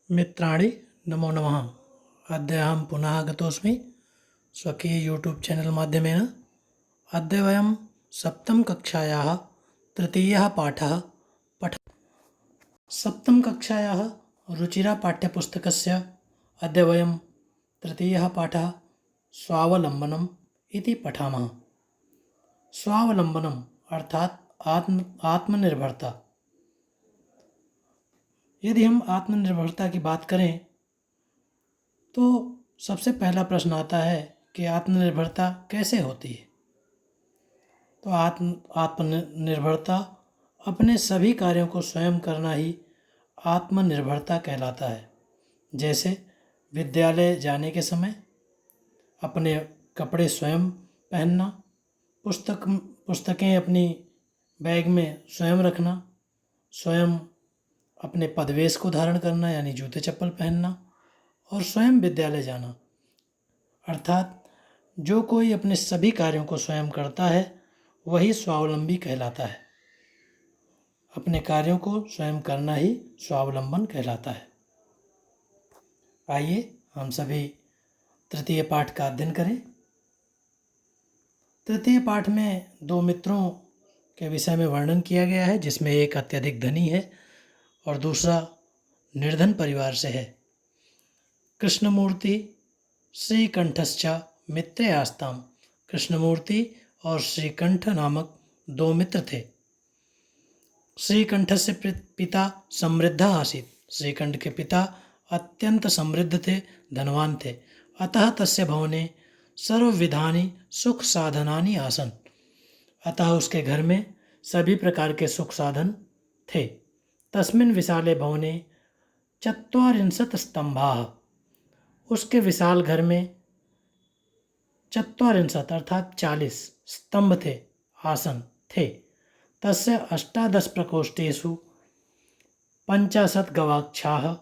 मित्राणि नमो नमः। अद्य अहं पुनः आगतोऽस्मि स्वकीय यूट्यूब् चैनल् माध्यमेन। अद्य वयं सप्तमकक्षायाः तृतीयः पाठः सप्तमकक्षायाः रुचिरापाठ्यपुस्तकस्य अद्य वयं तृतीयः पाठः स्वावलम्बनम् इति पठामः। स्वावलम्बनम् अर्थात् आत्मनिर्भरता। यदि हम आत्मनिर्भरता की बात करें तो सबसे पहला प्रश्न आता है कि आत्मनिर्भरता कैसे होती है। तो आत्मनिर्भरता अपने सभी कार्यों को स्वयं करना ही आत्मनिर्भरता कहलाता है। जैसे विद्यालय जाने के समय अपने कपड़े स्वयं पहनना, पुस्तकें अपनी बैग में स्वयं रखना, स्वयं अपने पदवेश को धारण करना यानी जूते चप्पल पहनना और स्वयं विद्यालय जाना। अर्थात जो कोई अपने सभी कार्यों को स्वयं करता है वही स्वावलंबी कहलाता है। अपने कार्यों को स्वयं करना ही स्वावलंबन कहलाता है। आइए हम सभी तृतीय पाठ का अध्ययन करें। तृतीय पाठ में दो मित्रों के विषय में वर्णन किया गया है, जिसमें एक अत्यधिक धनी है और दूसरा निर्धन परिवार से है। कृष्णमूर्ति श्रीकंठश्च मित्रे आस्ताम। कृष्णमूर्ति और श्रीकंठ नामक दो मित्र थे। श्रीकंठ से पिता समृद्ध आसीत्। श्रीकंठ के पिता अत्यंत समृद्ध थे, धनवान थे। अतः तस्य भवने सर्वविधानि सुख साधनानि आसन्। अतः उसके घर में सभी प्रकार के सुख साधन थे। तस्मिन् विशाले भवने ४४ स्तंभाः। उसके विशाल घर में ४४ अर्थात 40 स्तंभ थे, आसन थे। तस्य 18 प्रकोष्ठेषु 50 गवाक्षाः।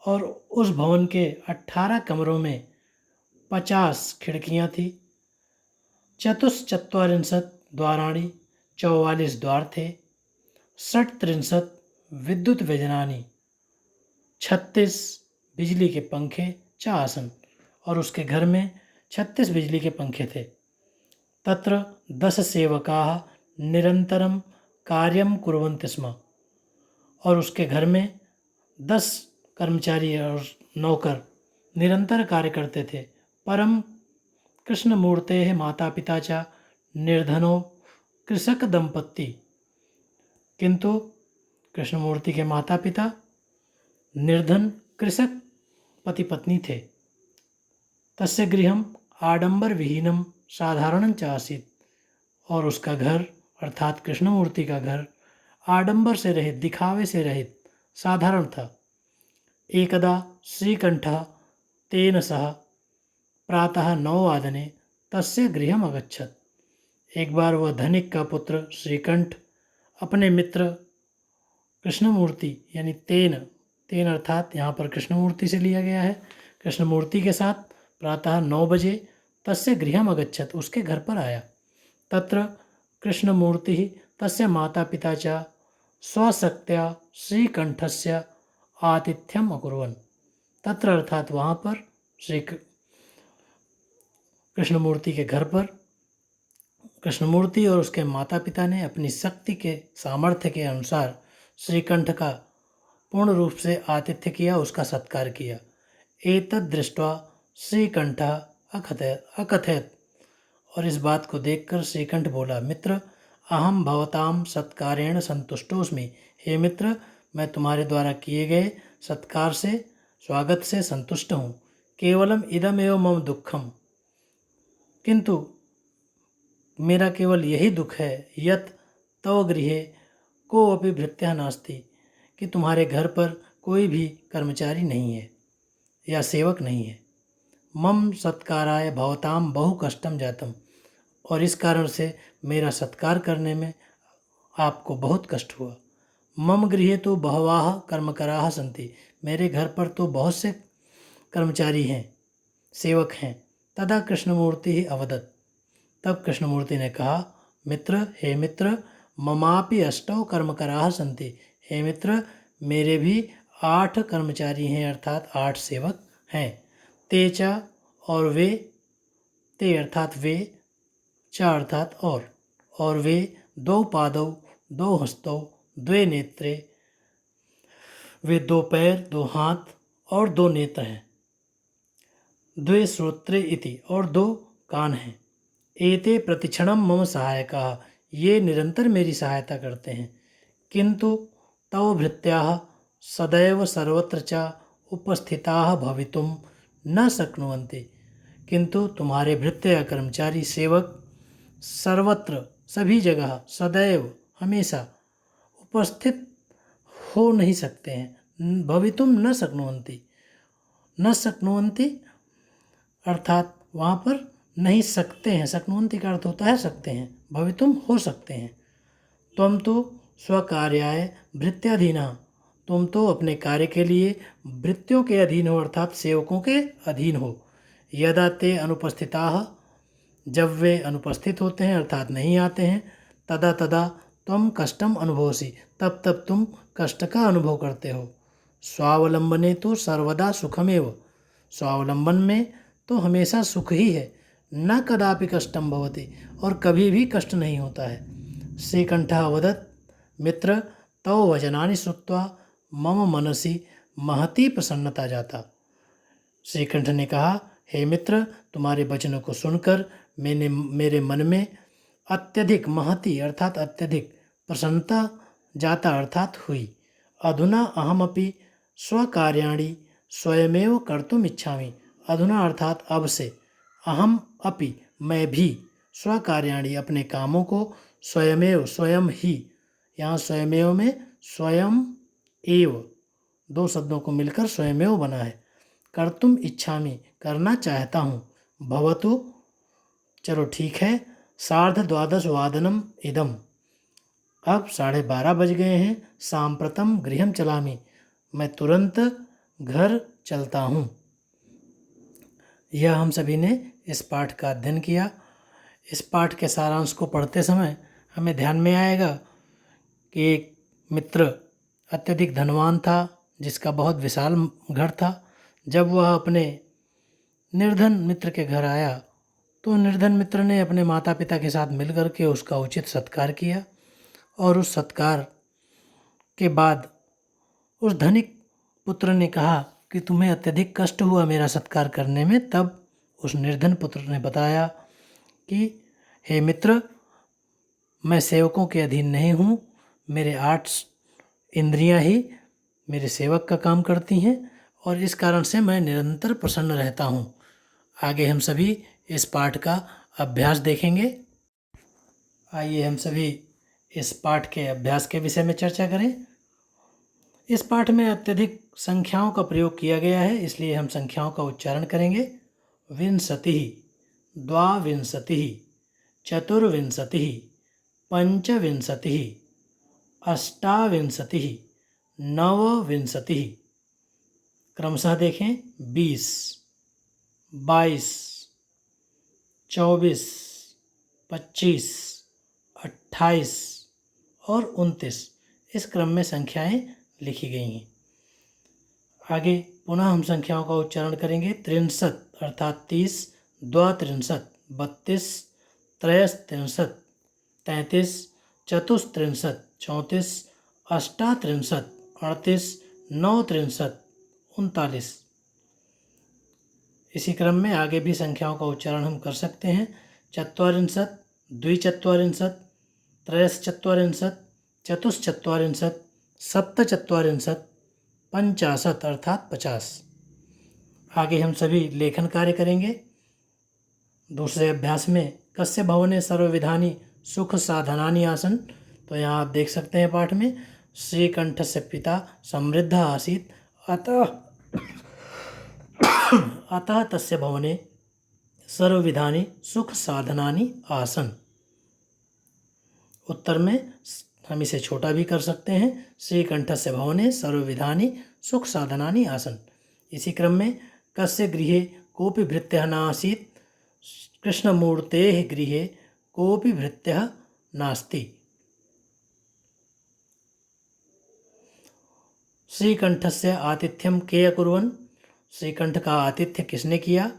और उस भवन के 18 कमरों में 50 खिड़कियां थी। ४४ द्वाराणि 44 द्वार थे। 37 विद्युत व्यजनानि 36 बिजली के पंखे च आसन। और उसके घर में 36 बिजली के पंखे थे। तत्र 10 सेवकाः निरंतरं कार्यं कुर्वन्ति स्म। और उसके घर में 10 कर्मचारी और नौकर निरंतर कार्य करते थे। परम कृष्णमूर्तेः माता पिता च निर्धनो कृषक दंपत्ति। किंतु कृष्णमूर्ति के माता पिता निर्धन कृषक पति पत्नी थे। तस्य गृहम् आडंबर विहीनम साधारणं च आसीत्। और उसका घर अर्थात कृष्णमूर्ति का घर आडंबर से रहित, दिखावे से रहित, साधारण था। एकदा श्रीकंठः तेन सह प्रातः 9 वादने तस्य गृहम् अगच्छत्। एक बार वह धनिक का पुत्र श्रीकंठ अपने मित्र कृष्णमूर्ति यानी तेन अर्थात यहाँ पर कृष्णमूर्ति से लिया गया है, कृष्णमूर्ति के साथ प्रातः 9 बजे तस्य गृहम् अगच्छत्, उसके घर पर आया। तत्र कृष्णमूर्तिः तस्य माता पिता च स्वशक्त्या श्रीकंठस्य आतिथ्यम् अकुर्वन्। तत्र अर्थात वहाँ पर श्री कृष्णमूर्ति के घर पर कृष्णमूर्ति और उसके माता पिता ने अपनी शक्ति के सामर्थ्य के अनुसार श्रीकंठ का पूर्ण रूप से आतिथ्य किया, उसका सत्कार किया। एतद् दृष्ट्वा श्रीकंठः अकथयत्। और इस बात को देखकर श्रीकंठ बोला, मित्र अहम भवताम सत्कारेण संतुष्टोस्मि। हे मित्र, मैं तुम्हारे द्वारा किए गए सत्कार से, स्वागत से संतुष्ट हूँ। केवलम इदमेव मम दुःखम। किंतु मेरा केवल यही दुख है, यत् तव गृहे कोऽपि भृत्यः नास्ति, कि तुम्हारे घर पर कोई भी कर्मचारी नहीं है या सेवक नहीं है। मम सत्काराय भवताम बहु कष्टम जातम। और इस कारण से मेरा सत्कार करने में आपको बहुत कष्ट हुआ। मम गृहे तो बहवाः कर्मकराः सन्ति। मेरे घर पर तो बहुत से कर्मचारी हैं, सेवक हैं। तदा कृष्णमूर्ति ही अवदत्। तब कृष्णमूर्ति ने कहा, मित्र, हे मित्र, ममापि अष्टौ कर्मकराः सन्ति। हे मित्र, मेरे भी 8 कर्मचारी हैं अर्थात 8 सेवक हैं। ते च और वे, ते अर्थात वे, च अर्थात और वे 2 पादौ 2 हस्तौ 2 नेत्रे, वे 2 पैर 2 हाथ और 2 नेत्र हैं। 2 श्रोत्रे इति और 2 कान हैं। एते प्रतिक्षणम मम सहायकाः, ये निरंतर मेरी सहायता करते हैं। किंतु तव भृत्याः सदैव सर्वत्र च उपस्थिताः भवितुं न शक्नुवन्ति, किंतु तुम्हारे भृत्य या कर्मचारी सेवक सर्वत्र सभी जगह सदैव हमेशा उपस्थित हो नहीं सकते हैं। भवितुम न शक्नुवन्ति, न शक्नुवन्ति अर्थात वहाँ पर नहीं सकते हैं। शक्नुवन्ति का अर्थ होता है सकते हैं, भवितुम हो सकते हैं। त्वं तो स्वकार्याय भृत्याधीनः, तुम तो अपने कार्य के लिए भृत्यों के अधीन हो अर्थात सेवकों के अधीन हो। यदा ते अनुपस्थिताः, जब वे अनुपस्थित होते हैं अर्थात नहीं आते हैं, तदा तदा त्वं कष्टम अनुभवसि, तब तब तुम कष्ट का अनुभव करते हो। स्वावलंबने तो सर्वदा सुखमेव, स्वावलंबन में तो हमेशा सुख ही है। न कदापि कष्टम भवति, और कभी भी कष्ट नहीं होता है। श्रीकंठः अवदत् मित्र तव वचनानि श्रुत्वा मम मनसि महती प्रसन्नता जाता। श्रीकंठ ने कहा, हे मित्र, तुम्हारे वचनों को सुनकर मेरे मन में अत्यधिक महती अर्थात अत्यधिक प्रसन्नता जाता अर्थात हुई। अधुना अहमपि स्वकार्याणि स्वयमेव कर्तुम इच्छामि, अधुना अर्थात अब से, अहम अपि मैं भी, स्वकार्याणि अपने कामों को, स्वयमेव स्वयं ही, यहाँ स्वयमेव में स्वयं एव 2 शब्दों को मिलकर स्वयमेव बना है। कर्तुम इच्छामि करना चाहता हूँ। भवतु चलो ठीक है। 12:30 वादनम इदम, अब 12:30 बज गए हैं। सांप्रतम गृहम चलामि, मैं तुरंत घर चलता हूँ। यह हम सभी ने इस पाठ का अध्ययन किया। इस पाठ के सारांश को पढ़ते समय हमें ध्यान में आएगा कि एक मित्र अत्यधिक धनवान था जिसका बहुत विशाल घर था। जब वह अपने निर्धन मित्र के घर आया तो निर्धन मित्र ने अपने माता पिता के साथ मिलकर के उसका उचित सत्कार किया, और उस सत्कार के बाद उस धनिक पुत्र ने कहा कि तुम्हें अत्यधिक कष्ट हुआ मेरा सत्कार करने में। तब उस निर्धन पुत्र ने बताया कि हे मित्र, मैं सेवकों के अधीन नहीं हूँ, मेरे 8 इंद्रियां ही मेरे सेवक का काम करती हैं, और इस कारण से मैं निरंतर प्रसन्न रहता हूँ। आगे हम सभी इस पाठ का अभ्यास देखेंगे। आइए हम सभी इस पाठ के अभ्यास के विषय में चर्चा करें। इस पाठ में अत्यधिक संख्याओं का प्रयोग किया गया है, इसलिए हम संख्याओं का उच्चारण करेंगे। विंशतिः, द्वाविंशतिः, चतुर्विंशतिः, पंचविंशतिः, अष्टाविंशतिः, नवविंशतिः। क्रमशः देखें। 20, 22, 24, 25, 28 और 29 इस क्रम में संख्याएं लिखी गई हैं। आगे पुनः हम संख्याओं का उच्चारण करेंगे। 63 अर्थात 30, द्वात्रिंशत् 32, त्रयस्त्रिंशत् 33, चतुस्त्रिंशत् 34, अष्टात्रिंशत् 38, नवत्रिंशत् 39। इसी क्रम में आगे भी संख्याओं का उच्चारण हम कर सकते हैं। चत्वारिंशत्, द्विचत्वारिंशत्, त्रयश्चत्वारिंशत्, चतुश्चत्वारिंशत्, सप्तचत्वारिंशत्, 50 अर्थात 50। आगे हम सभी लेखन कार्य करेंगे। दूसरे अभ्यास में कस्य भवने सर्वविधानि सुख साधनानि आसन्, तो यहाँ आप देख सकते हैं पाठ में श्रीकंठस्य पिता समृद्ध आसीत्, अतः तस्य भवने सर्वविधानि सुख साधनानि आसन्। उत्तर में हम इसे छोटा भी कर सकते हैं। श्रीकंठस्य भवने सर्वविधानि सुख साधनानि आसन्। इसी क्रम में कस्य गृहे कोऽपि भृत्यः नासीत्, कृष्णमूर्तेः गृहे कोऽपि भृत्यः नास्ति। श्रीकंठस्य आतिथ्यम के अकुर्वन्, श्रीकंठ का आतिथ्य किसने किया?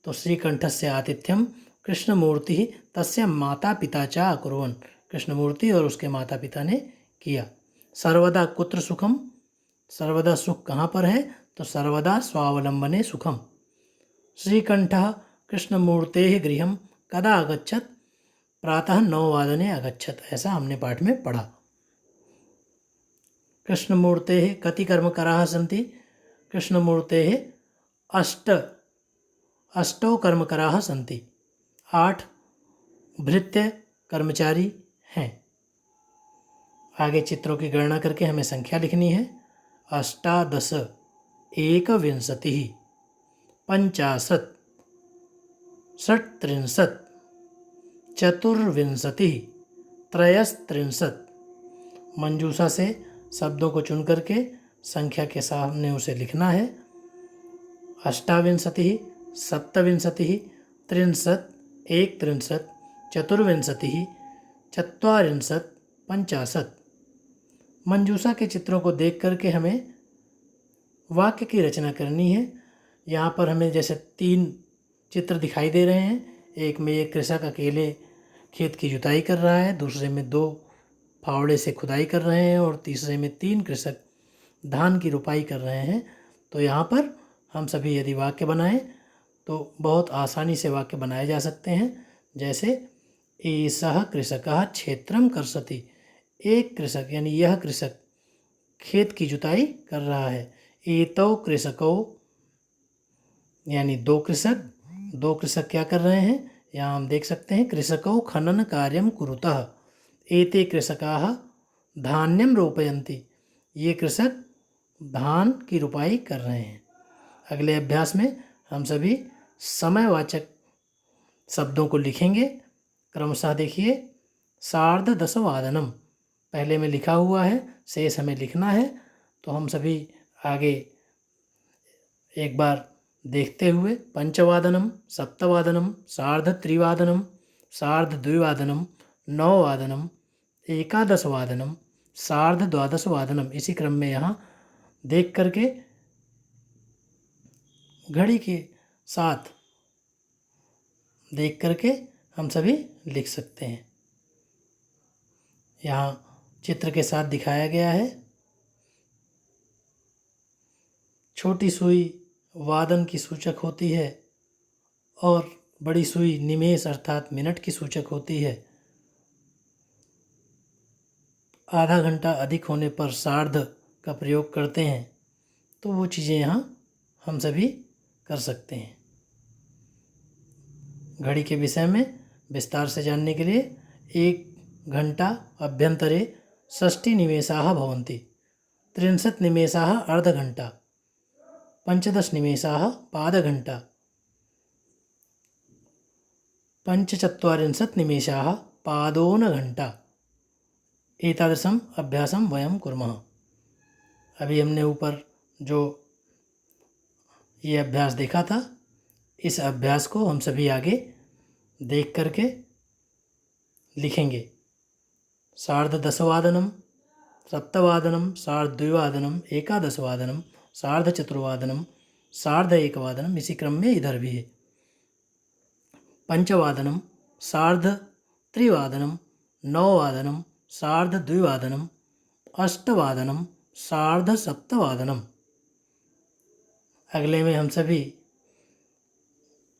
तो श्रीकंठस्य आतिथ्यम कृष्णमूर्ति तस्य माता पिता च अकुर्वन्, कृष्णमूर्ति और उसके माता पिता ने किया। सर्वदा कुत्र सुखम, सर्वदा सुख कहाँ पर है? तो सर्वदा स्वावलंबने सुखम। श्रीकंठः कृष्णमूर्तेः गृहं कदा अगच्छत्? प्रातः 9 वादने अगच्छत्, ऐसा हमने पाठ में पढ़ा। कृष्णमूर्तेः कति कर्मकराः सन्ति? कृष्णमूर्तेः अष्टौ कर्मकराः सन्ति, 8 भृत्य कर्मचारी हैं। आगे चित्रों की गणना करके हमें संख्या लिखनी है। 18 एकविंशतिः 50 षट्त्रिंशत् चतुर्विंशतिः त्रयस्त्रिंशत्। मंजूषा से शब्दों को चुन करके संख्या के सामने उसे लिखना है। अष्टाविंशतिः सप्तविंशतिः त्रिंशत् एकत्रिंशत् चतुर्विंशतिः चत्वारिंशत् पंचाशत्। मंजूषा के चित्रों को देख करके हमें वाक्य की रचना करनी है। यहाँ पर हमें जैसे 3 चित्र दिखाई दे रहे हैं। एक में एक कृषक अकेले खेत की जुताई कर रहा है, दूसरे में 2 फावड़े से खुदाई कर रहे हैं और तीसरे में 3 कृषक धान की रुपाई कर रहे हैं। तो यहाँ पर हम सभी यदि वाक्य बनाएं तो बहुत आसानी से वाक्य बनाए जा सकते हैं। जैसे एषः कृषकः क्षेत्रम कर्षति, एक कृषक यानी यह कृषक खेत की जुताई कर रहा है। एतौ कृषकौ यानी 2 कृषक क्या कर रहे हैं? यहाँ हम देख सकते हैं कृषकौ खनन कार्यम कुरुतः, एते कृषकाः धान्यम रोपयन्ति, ये कृषक धान की रुपाई कर रहे हैं। अगले अभ्यास में हम सभी समयवाचक शब्दों को लिखेंगे। क्रमशः देखिए, 10:30 वादनम पहले में लिखा हुआ है, शेष हमें लिखना है। तो हम सभी आगे एक बार देखते हुए पंचवादनम सप्तवादनम सार्धत्रिवादनम सार्धद्विवादनम 9 वादनम एकादश वादनम सार्धद्वादश वादनम, इसी क्रम में यहाँ देख करके घड़ी के साथ देख करके हम सभी लिख सकते हैं। यहाँ चित्र के साथ दिखाया गया है। छोटी सुई वादन की सूचक होती है और बड़ी सुई निमेष अर्थात मिनट की सूचक होती है। आधा घंटा अधिक होने पर सार्ध का प्रयोग करते हैं। तो वो चीज़ें यहाँ हम सभी कर सकते हैं। घड़ी के विषय में विस्तार से जानने के लिए 1 घंटा अभ्यंतरे 60 निमेषाः भवन्ति, 63 निमेषाः अर्धघण्टा, 15 निमेषाः पादघण्टा, 45 निमेषाः पादोनघण्टा। एतादृशम् अभ्यासं वयं कुर्मः। अभी हमने ऊपर जो ये अभ्यास देखा था, इस अभ्यास को हम सभी आगे देख करके लिखेंगे। 10:30 वादनम सप्तवादनम सार्धद्विवादनम एकादशवादनम सार्धचतुर्वादनम सार्ध-1 इसी क्रम में इधर भी है। पंचवादनम सार्ध-3 9 सार्ध-2 अष्टवादनम सार्ध-7 अगले में हम सभी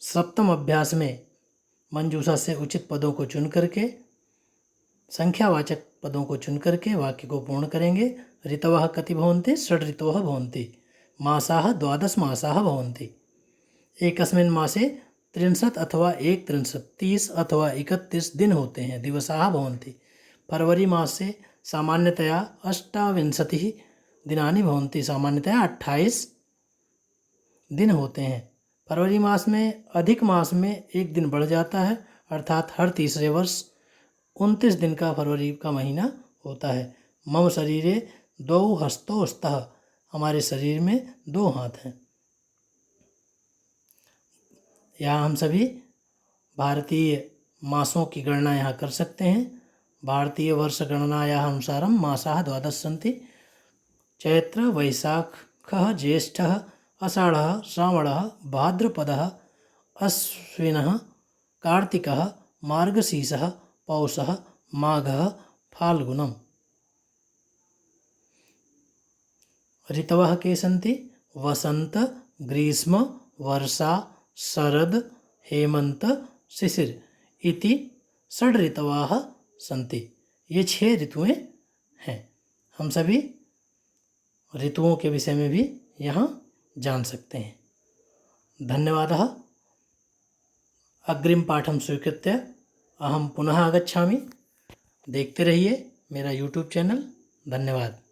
सप्तम अभ्यास में मंजूषा से उचित पदों को चुन करके, संख्यावाचक पदों को चुन करके वाक्य को पूर्ण करेंगे। ऋतवः कति भवन्ति? षड् ऋतवः भवन्ति। मासाः 12 मासाः भवन्ति। एकस्मिन् मासे 63 अथवा 31 30 अथवा 31 दिन होते हैं। दिवसाः भवन्ति। फरवरी मास से सामान्यतया 28 दिनानि भवन्ति, सामान्यतया 28 दिन होते हैं। फरवरी मास में अधिक मास में 1 दिन बढ़ जाता है, अर्थात हर तीसरे वर्ष 29 दिन का फरवरी का महीना होता है। मम शरीरे 2 हस्तौ स्तः, हमारे शरीर में 2 हाथ हैं। यहाँ हम सभी भारतीय मासों की गणना यहाँ कर सकते हैं। भारतीय वर्ष गणनायाः अनुसारं मासाः 12 सन्ति। चैत्र वैशाखः ज्येष्ठः आषाढ़ः श्रावणः भाद्रपदः अश्विनः कार्तिकः मार्गशीर्षः पौषः माघः फाल्गुनम्। ऋतवः के सन्ति? वसंत, ग्रीष्म, वर्षा, शरद, हेमंत, शिशिर इति षड् ऋतवः सन्ति। ये 6 ऋतुएं हैं। हम सभी ऋतुओं के विषय में भी यहाँ जान सकते हैं। धन्यवादः। अग्रिम पाठं स्वीकृत्य अहं पुनः आगच्छामि। देखते रहिए मेरा YouTube चैनल। धन्यवाद।